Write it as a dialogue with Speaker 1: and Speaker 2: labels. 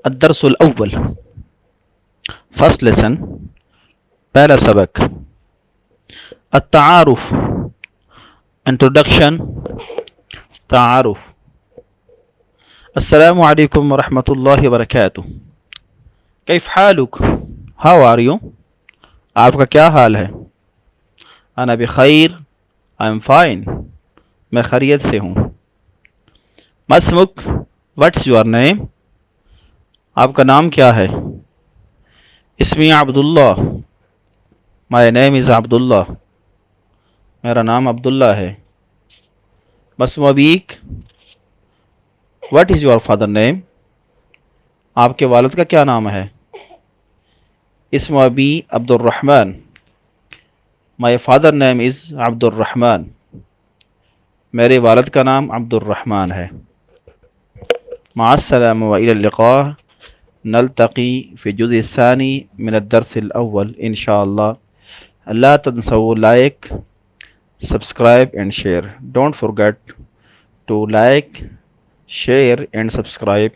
Speaker 1: الدرس الاول first lesson پہلا سبق التعارف انٹروڈکشن تعارف السلام علیکم ورحمۃ اللہ وبرکاتہ کیف حالک ہاؤ آر یو آپ کا کیا حال ہے انا بخیر آئی ایم فائن میں خیریت سے ہوں ما اسمک واٹس یور نیم آپ کا نام کیا ہے اسمی عبداللہ مائی نیم از عبداللہ میرا نام عبداللہ ہے بسم ابیک what is your father name آپ کے والد کا کیا نام ہے اسم ابی عبد الرحمن مائی فادر نیم از عبد الرحمن میرے والد کا نام عبد الرحمن ہے مع السلامة وإلى اللقاء نلتقي في الجزء الثاني من الدرس الأول إن شاء الله لا تنسوا like subscribe and share don't forget to like share and subscribe